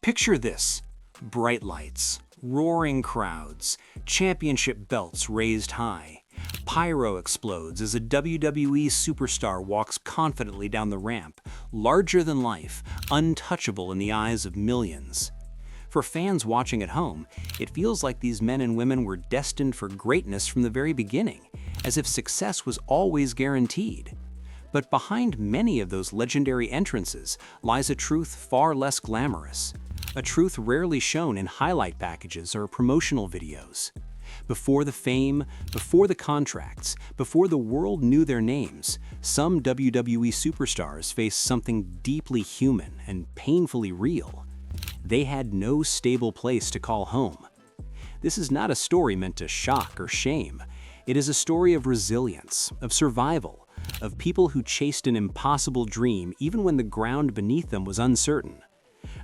Picture this: bright lights, roaring crowds, championship belts raised high. Pyro explodes as a WWE superstar walks confidently down the ramp, larger than life, untouchable in the eyes of millions. For fans watching at home, it feels like these men and women were destined for greatness from the very beginning, as if success was always guaranteed. But behind many of those legendary entrances lies a truth far less glamorous, a truth rarely shown in highlight packages or promotional videos. Before the fame, before the contracts, before the world knew their names, some WWE superstars faced something deeply human and painfully real. They had no stable place to call home. This is not a story meant to shock or shame. It is a story of resilience, of survival, of people who chased an impossible dream even when the ground beneath them was uncertain.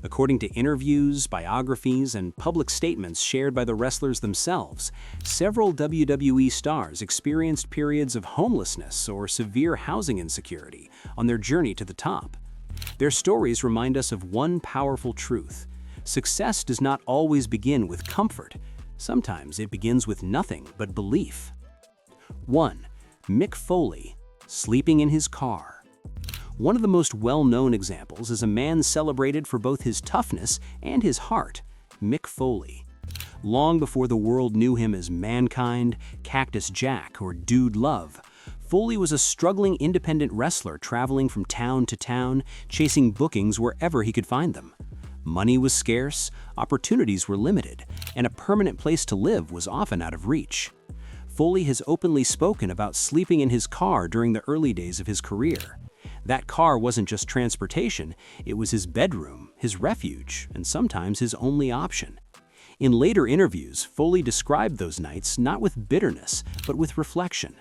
According to interviews, biographies, and public statements shared by the wrestlers themselves, several WWE stars experienced periods of homelessness or severe housing insecurity on their journey to the top. Their stories remind us of one powerful truth: success does not always begin with comfort. Sometimes it begins with nothing but belief. 1. Mick Foley, sleeping in his car. One of the most well-known examples is a man celebrated for both his toughness and his heart, Mick Foley. Long before the world knew him as Mankind, Cactus Jack, or Dude Love, Foley was a struggling independent wrestler traveling from town to town, chasing bookings wherever he could find them. Money was scarce, opportunities were limited, and a permanent place to live was often out of reach. Foley has openly spoken about sleeping in his car during the early days of his career. That car wasn't just transportation, it was his bedroom, his refuge, and sometimes his only option. In later interviews, Foley described those nights not with bitterness, but with reflection.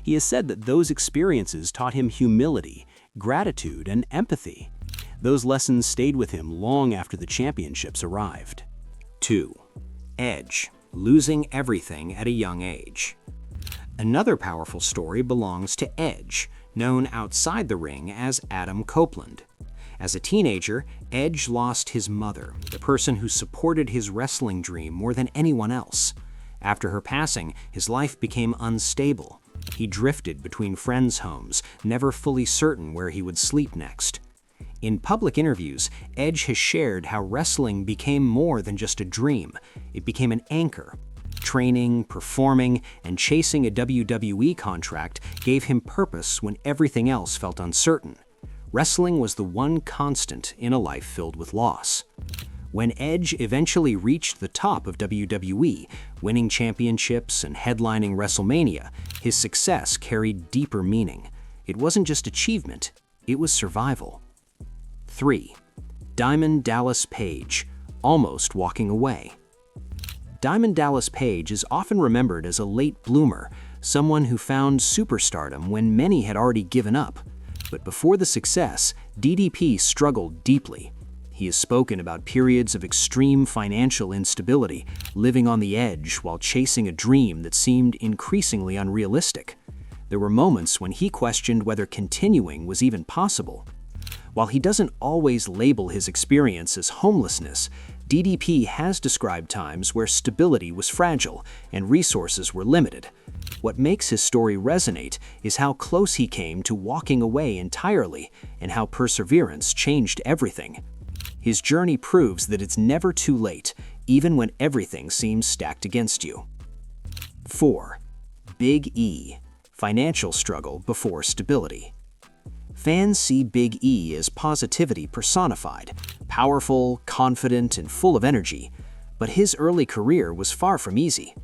He has said that those experiences taught him humility, gratitude, and empathy. Those lessons stayed with him long after the championships arrived. 2. Edge, losing everything at a young age. Another powerful story belongs to Edge, known outside the ring as Adam Copeland. As a teenager, Edge lost his mother, the person who supported his wrestling dream more than anyone else. After her passing, his life became unstable. He drifted between friends' homes, never fully certain where he would sleep next. In public interviews, Edge has shared how wrestling became more than just a dream. It became an anchor. Training, performing, and chasing a WWE contract gave him purpose when everything else felt uncertain. Wrestling was the one constant in a life filled with loss. When Edge eventually reached the top of WWE, winning championships and headlining WrestleMania, his success carried deeper meaning. It wasn't just achievement, it was survival. 3. Diamond Dallas Page, almost walking away. Diamond Dallas Page is often remembered as a late bloomer, someone who found superstardom when many had already given up. But before the success, DDP struggled deeply. He has spoken about periods of extreme financial instability, living on the edge while chasing a dream that seemed increasingly unrealistic. There were moments when he questioned whether continuing was even possible. While he doesn't always label his experience as homelessness, DDP has described times where stability was fragile and resources were limited. What makes his story resonate is how close he came to walking away entirely and how perseverance changed everything. His journey proves that it's never too late, even when everything seems stacked against you. 4. Big E, financial struggle before stability. Fans see Big E as positivity personified, powerful, confident, and full of energy, but his early career was far from easy.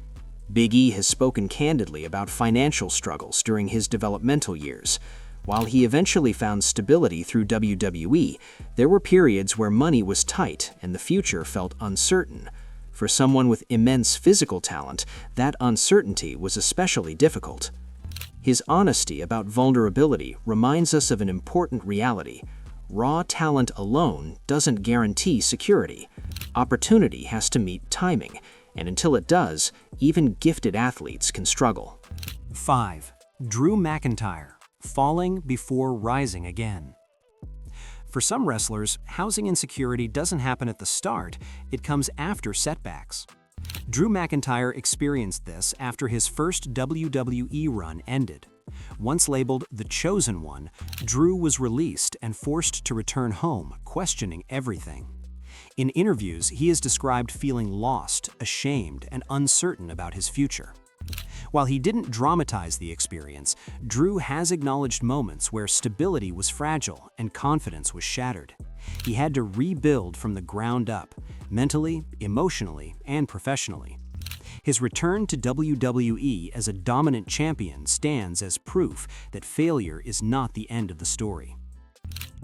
Big E has spoken candidly about financial struggles during his developmental years. While he eventually found stability through WWE, there were periods where money was tight and the future felt uncertain. For someone with immense physical talent, that uncertainty was especially difficult. His honesty about vulnerability reminds us of an important reality. Raw talent alone doesn't guarantee security. Opportunity has to meet timing, and until it does, even gifted athletes can struggle. 5. Drew McIntyre, falling before rising again. For some wrestlers, housing insecurity doesn't happen at the start, it comes after setbacks. Drew McIntyre experienced this after his first WWE run ended. Once labeled the Chosen One, Drew was released and forced to return home, questioning everything. In interviews, he is described feeling lost, ashamed, and uncertain about his future. While he didn't dramatize the experience, Drew has acknowledged moments where stability was fragile and confidence was shattered. He had to rebuild from the ground up, mentally, emotionally, and professionally. His return to WWE as a dominant champion stands as proof that failure is not the end of the story.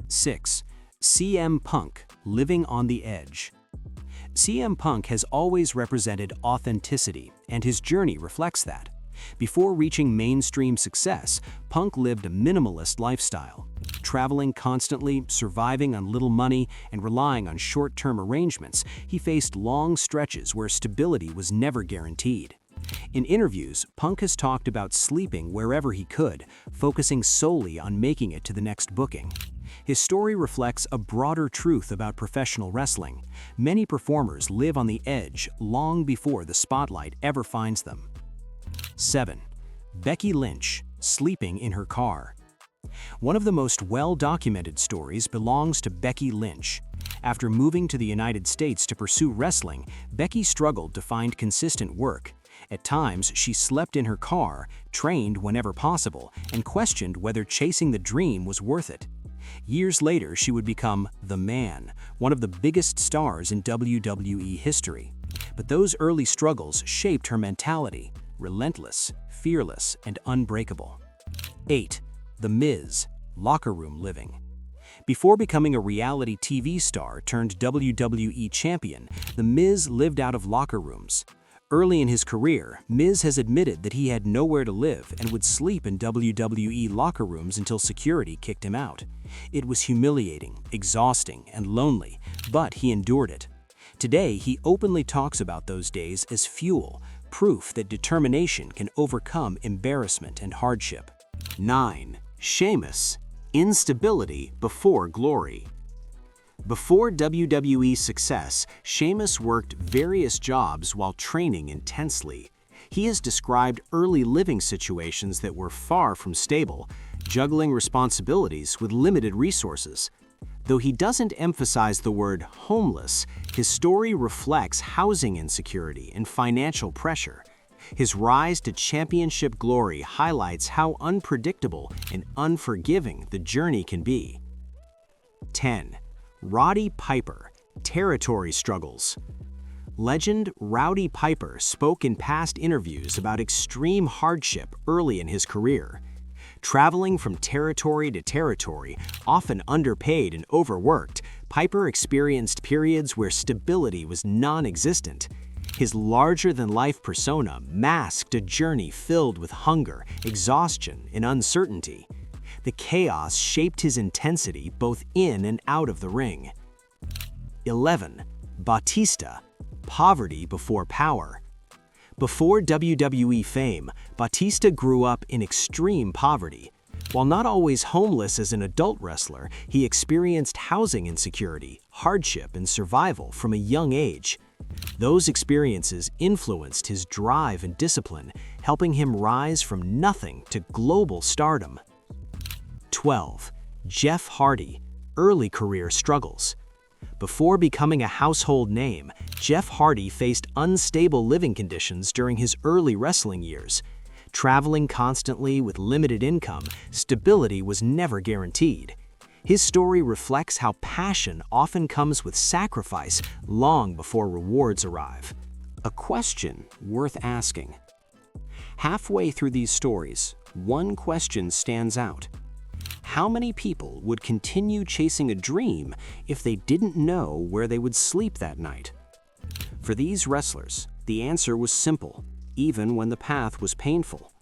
6. CM Punk, living on the edge. CM Punk has always represented authenticity, and his journey reflects that. Before reaching mainstream success, Punk lived a minimalist lifestyle. Traveling constantly, surviving on little money, and relying on short-term arrangements, he faced long stretches where stability was never guaranteed. In interviews, Punk has talked about sleeping wherever he could, focusing solely on making it to the next booking. His story reflects a broader truth about professional wrestling. Many performers live on the edge long before the spotlight ever finds them. 7. Becky Lynch, sleeping in her car. One of the most well-documented stories belongs to Becky Lynch. After moving to the United States to pursue wrestling, Becky struggled to find consistent work. At times, she slept in her car, trained whenever possible, and questioned whether chasing the dream was worth it. Years later, she would become The Man, one of the biggest stars in WWE history. But those early struggles shaped her mentality, relentless, fearless, and unbreakable. 8. The Miz, locker room living. Before becoming a reality TV star turned WWE champion, The Miz lived out of locker rooms. Early in his career, Miz has admitted that he had nowhere to live and would sleep in WWE locker rooms until security kicked him out. It was humiliating, exhausting, and lonely, but he endured it. Today, he openly talks about those days as fuel, proof that determination can overcome embarrassment and hardship. 9. Sheamus, instability before glory. Before WWE success, Sheamus worked various jobs while training intensely. He has described early living situations that were far from stable, juggling responsibilities with limited resources. Though he doesn't emphasize the word homeless, his story reflects housing insecurity and financial pressure. His rise to championship glory highlights how unpredictable and unforgiving the journey can be. 10. Roddy Piper, territory struggles. Legend Rowdy Piper spoke in past interviews about extreme hardship early in his career. Traveling from territory to territory, often underpaid and overworked, Piper experienced periods where stability was non-existent. His larger-than-life persona masked a journey filled with hunger, exhaustion, and uncertainty. The chaos shaped his intensity both in and out of the ring. 11. Batista, poverty before power. Before WWE fame, Batista grew up in extreme poverty. While not always homeless as an adult wrestler, he experienced housing insecurity, hardship, and survival from a young age. Those experiences influenced his drive and discipline, helping him rise from nothing to global stardom. 12. Jeff Hardy, early career struggles. Before becoming a household name, Jeff Hardy faced unstable living conditions during his early wrestling years. Traveling constantly with limited income, stability was never guaranteed. His story reflects how passion often comes with sacrifice long before rewards arrive. A question worth asking. Halfway through these stories, one question stands out. How many people would continue chasing a dream if they didn't know where they would sleep that night? For these wrestlers, the answer was simple, even when the path was painful.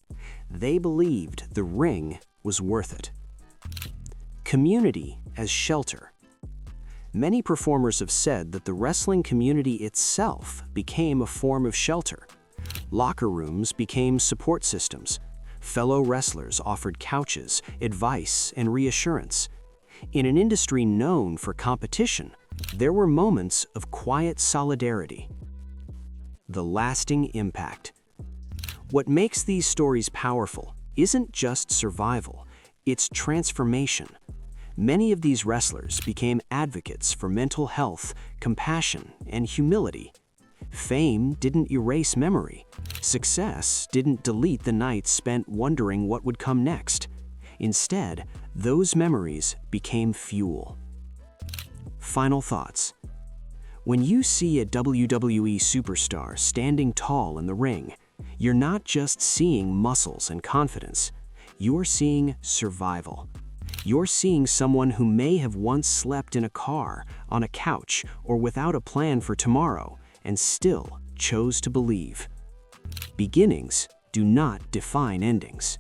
They believed the ring was worth it. Community as shelter. Many performers have said that the wrestling community itself became a form of shelter. Locker rooms became support systems. Fellow wrestlers offered couches, advice, and reassurance. In an industry known for competition, there were moments of quiet solidarity. The lasting impact. What makes these stories powerful isn't just survival, it's transformation. Many of these wrestlers became advocates for mental health, compassion, and humility. Fame didn't erase memory. Success didn't delete the nights spent wondering what would come next. Instead, those memories became fuel. Final thoughts. When you see a WWE superstar standing tall in the ring, you're not just seeing muscles and confidence. You're seeing survival. You're seeing someone who may have once slept in a car, on a couch, or without a plan for tomorrow, and still chose to believe. Beginnings do not define endings.